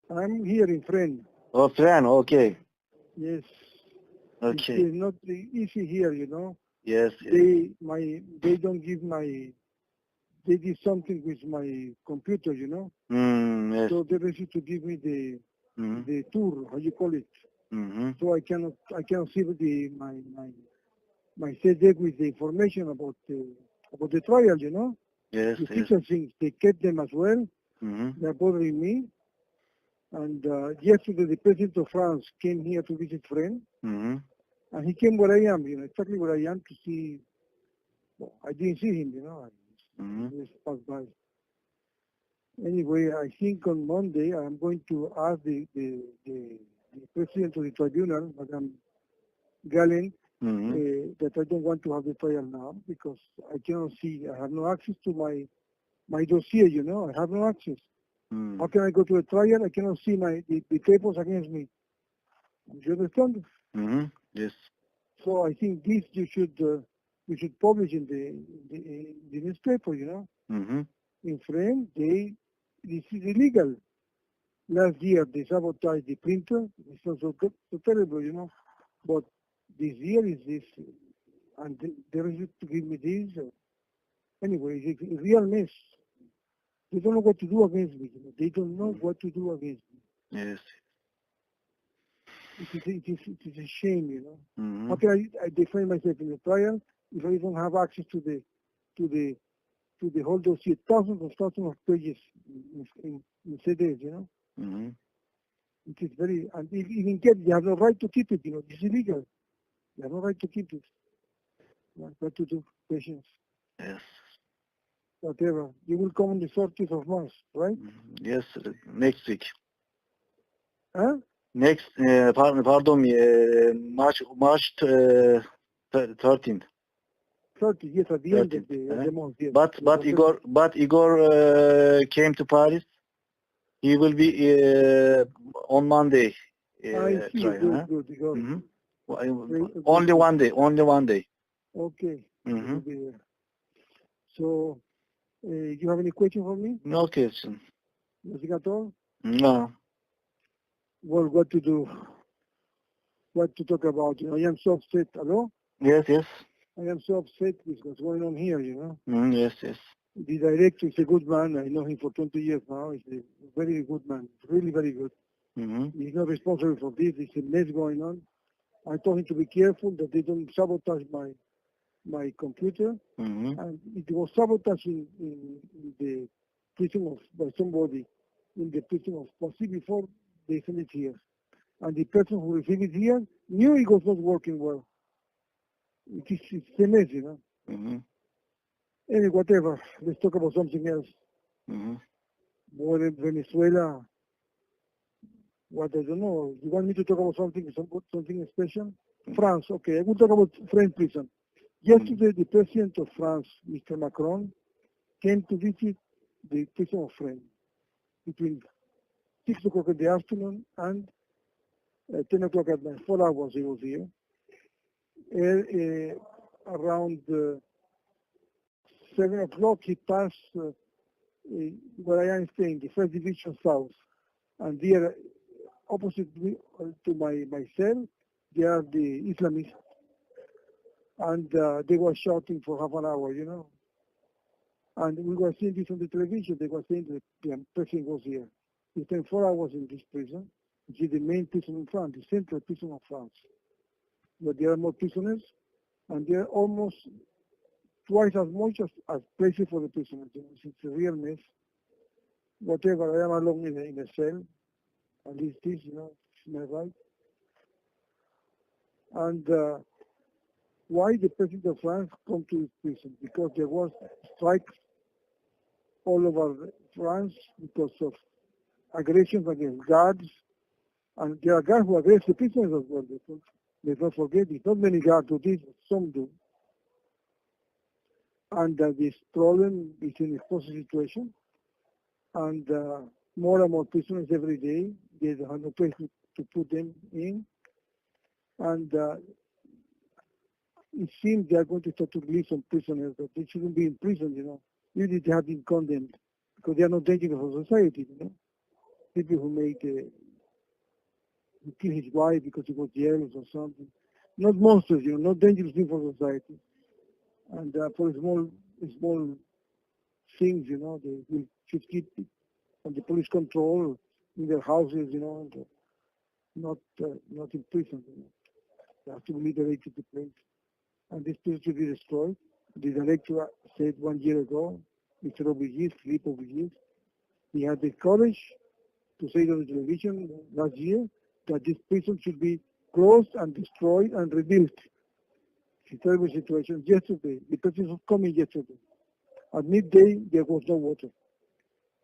I'm here in Fresnes. Oh, friend, okay. Yes, it's Okay. not easy here, Yes, yes. They don't give they did something with my computer, Yes. So they refused to give me Mm-hmm. the tour, how you call it. Mm-hmm. So I cannot see my CD with the information about the trial, Yes, The yes. teacher things, they kept them as well. Mm-hmm. They're bothering me. And yesterday the president of France came here to visit friend, Mm-hmm. and he came where I am, exactly where I am to see. Well, I didn't see him, Mm-hmm. I just passed by. Anyway, I think on Monday I'm going to ask the president of the tribunal, Madame Gallen, Mm-hmm. that I don't want to have the trial now because I cannot see. I have no access to my dossier. I have no access. How can I go to a trial? I cannot see the papers against me. Do you understand? Mm-hmm. Yes. So I think this you should publish in the newspaper. Mm-hmm. In France, this is illegal. Last year they sabotaged the printer. It's not so terrible, But this year is this, and they refuse to give me this. Anyway, it's a real mess. They don't know what to do against me. They don't know what to do against me. Yes. It is a shame, Mm-hmm. How can I defend myself in the trial if I don't have access to the to the whole dossier, thousands of pages in CDs, Mm-hmm. It is very, and even get, you have no right to keep it, It's illegal. You have no right to keep it. What to do? Patience. Yes. Whatever. You will come on the 30th of March, right? Yes. Next week. Huh? Next, pardon me, March 13th. 30, yes, at the end 13th. of the month, yes. But Yes, whatever. Igor came to Paris. He will be on Monday. I see. Try, Good, huh? good. Because Mm-hmm. good, Only good. one day. Only one day. Okay. You Mm-hmm. will be there. So, you have any question for me? No question. Nothing at all? No. Well, what to do? What to talk about? I am so upset. Hello? Yes, yes. I am so upset with what's going on here, Yes, yes. The director is a good man. I know him for 20 years now. He's a very good man. Really very good. Mm-hmm. He's not responsible for this. There's a mess going on. I told him to be careful that they don't sabotage my computer. Mm-hmm. And it was sabotaged in the prison by somebody in the prison of Posse before they sent it here. And the person who received it here knew it was not working well. It's a mess, Mm-hmm. Anyway, whatever. Let's talk about something else. Mm-hmm. More in Venezuela. What I don't know. You want me to talk about something special? France. Okay, I will talk about French prison. Yesterday, the president of France, Mr. Macron, came to visit the prison of France between 6 o'clock in the afternoon and 10 o'clock at night. 4 hours he was here. Around 7 o'clock, he passed where I am staying, the First Division South. And there, opposite me, to my cell, they are the Islamists. And they were shouting for half an hour, And we were seeing this on the television. They were saying that the president was here. He spent 4 hours in this prison, which is the main prison in France, the central prison of France. But there are more prisoners, and there are almost twice as much as places for the prisoners. It's a real mess. Whatever, I am alone in a cell, at least this, it's my right. And why the president of France come to this prison? Because there was strikes all over France because of aggressions against guards, and there are guards who aggress the prisoners as well. Let's not forget, it's not many guards do this, some do. And this problem is an explosive situation, and more and more prisoners every day. There's no place to put them in, and it seems they are going to start to release some prisoners that they shouldn't be in prison, Even if they have been condemned, because they are not dangerous for society, people who who kill his wife because he was jealous or something. Not monsters, not dangerous things for society. And for small things, they will should keep it under police control in their houses, and not in prison. They have to be liberated to place. And this place should be destroyed. The director said 1 year ago, Mr. Obligis, Philippe Obligis, he had the courage to say on the television last year that this prison should be closed and destroyed and rebuilt. It's a terrible situation. Yesterday, the president was coming yesterday. At midday, there was no water.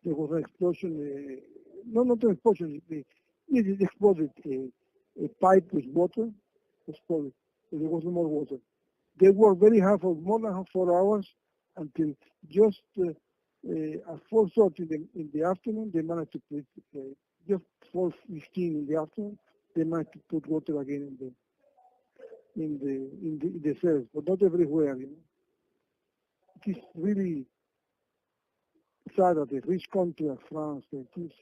There was an explosion. No, not an explosion. It exploded. A pipe with water exploded. There was no more water. They worked very hard for more than 4 hours until just at 4:30 in the afternoon, they managed to put, just 4:15 in the afternoon, they managed to put water again in the cells, but not everywhere. It is really sad that a rich country like France that is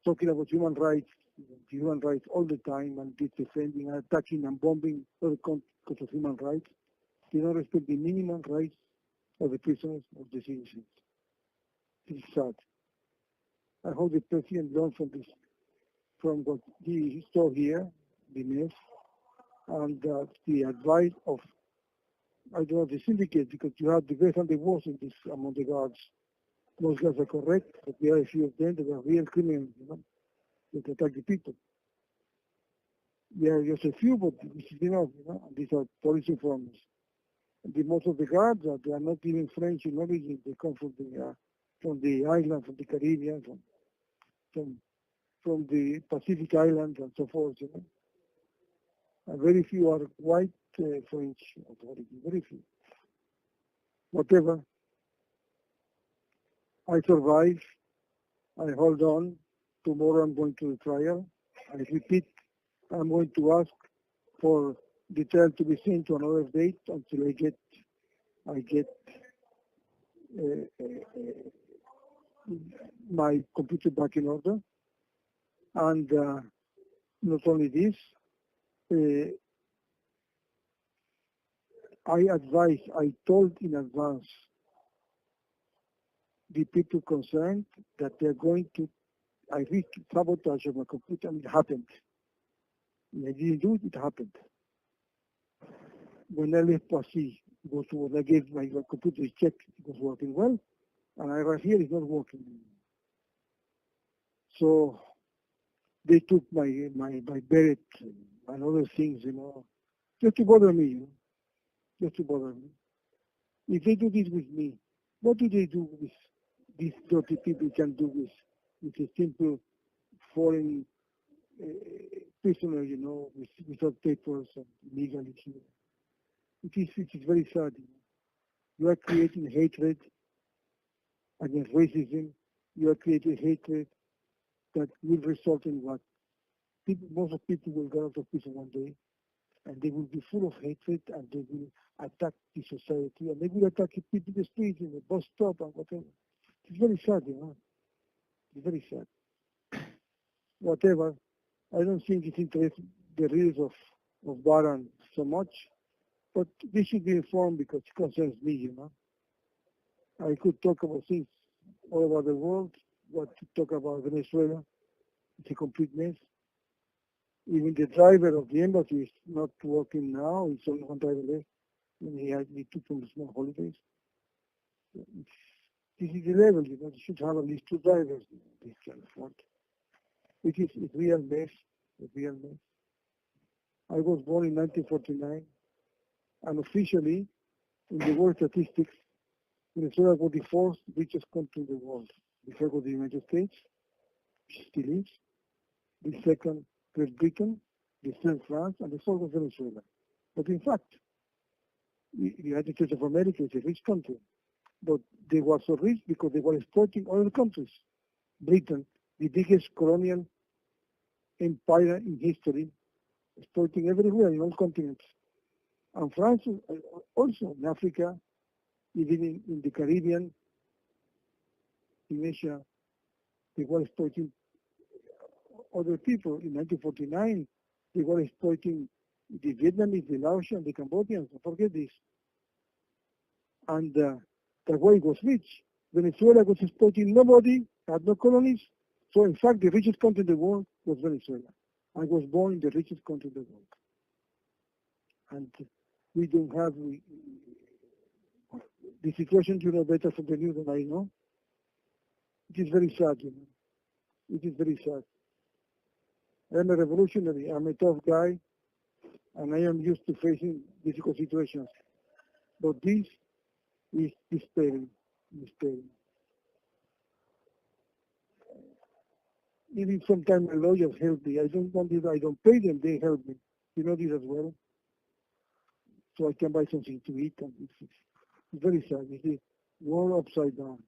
talking about human rights all the time, and it's defending, and attacking and bombing other countries because of human rights. They don't respect the minimum rights of the prisoners, of the citizens. It is sad. I hope the president learned from what he saw here, the mess, and the advice of, I don't know, the syndicate, because you have the best and the worst in this among the guards. Most guards are correct, but there are a few of them that are real criminals, that attack the people. There are just a few, but this is enough, and these are police informers. And most of the guards, they are not even French in origin. They come from the island, from the Caribbean, from the Pacific Islands and so forth. And very few are white French of origin, very few. Whatever, I survive, I hold on. Tomorrow I'm going to the trial. I repeat, I'm going to ask for the trial to be sent to another date until I get my computer back in order. And not only this, I told in advance the people concerned that they're going to, I risked sabotage of my computer, and it happened. And I didn't do it, it happened. When I left Passy, when I gave my computer a check, it was working well, and I arrived here, it's not working. So they took my beret and other things, just to bother me, just to bother me. If they do this with me, what do they do with these dirty people can do with a simple foreign prisoner, without papers and legally here? It is very sad. You are creating hatred against racism. You are creating hatred that will result in what? Most of people will go out of prison one day, and they will be full of hatred, and they will attack the society, and they will attack people in the street, in the bus stop, and whatever. It's very sad, It's very sad. Whatever. I don't think it interests the readers of Baran so much, but they should be informed because it concerns me, I could talk about things all over the world, but to talk about Venezuela, it's a complete mess. Even the driver of the embassy is not working now. It's only one driver left, and he took some small holidays. This is the level, you should have at least 2 drivers in this kind of work. It is a real mess, a real mess. I was born in 1949, and officially, in the world statistics, Venezuela was the 4th richest country in the world. The first was the United States, which still is. The second, Great Britain. The third, France, and the fourth was Venezuela. But in fact, the United States of America is a rich country, but they were so rich because they were exporting other countries. Britain, the biggest colonial empire in history, exporting everywhere in all continents. And France also in Africa, even in the Caribbean, in Asia, they were exporting other people. In 1949, they were exploiting the Vietnamese, the Laotians, the Cambodians. Don't forget this. And the way was rich. Venezuela was exploiting nobody, had no colonies. So in fact, the richest country in the world was Venezuela. I was born in the richest country in the world. And we don't have the situation, you know better from the news than I know. It is very sad, you know. It is very sad. I am a revolutionary. I'm a tough guy, and I am used to facing difficult situations. But this is despairing. Even sometimes my lawyers help me. I don't pay them, they help me. You know this as well. So I can buy something to eat, and it's very sad. It's the world upside down.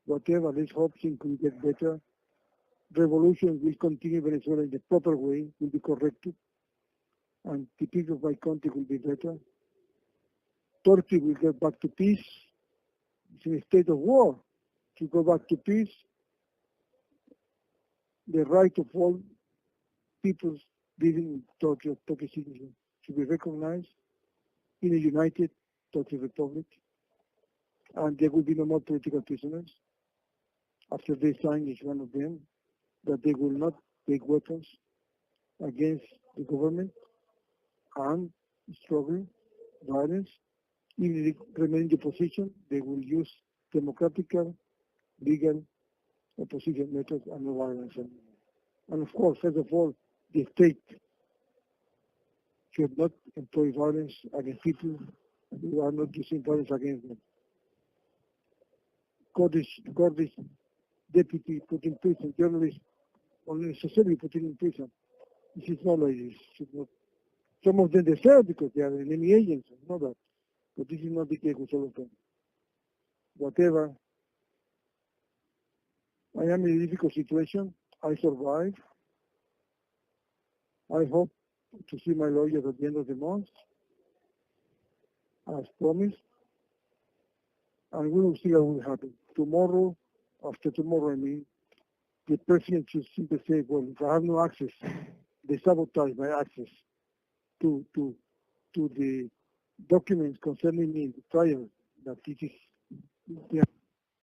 Whatever, let's hope things will get better. Revolution will continue in Venezuela in the proper way, will be corrected, and the people of my country will be better. Turkey will get back to peace. It's in a state of war. To go back to peace, the right of all peoples living in Turkey, Turkish citizens, should be recognized in a united Turkish Republic, and there will be no more political prisoners after they sign, each one of them, that they will not take weapons against the government and struggle, violence. Even if they remain in the position, they will use democratic, legal opposition methods and no violence. And of course, first of all, the state should not employ violence against people who are not using violence against them. Kurdish deputy put in prison, journalists unnecessarily put in prison. This is not like this. Should not. Some of them deserve because they are enemy agents, I know that. But this is not the case with all of them. Whatever, I am in a difficult situation. I survived. I hope to see my lawyers at the end of the month, as promised, and we will see what will happen. Tomorrow, after tomorrow, I mean, the president should simply say, well, if I have no access, they sabotage my access to the documents concerning me in the trial, that it is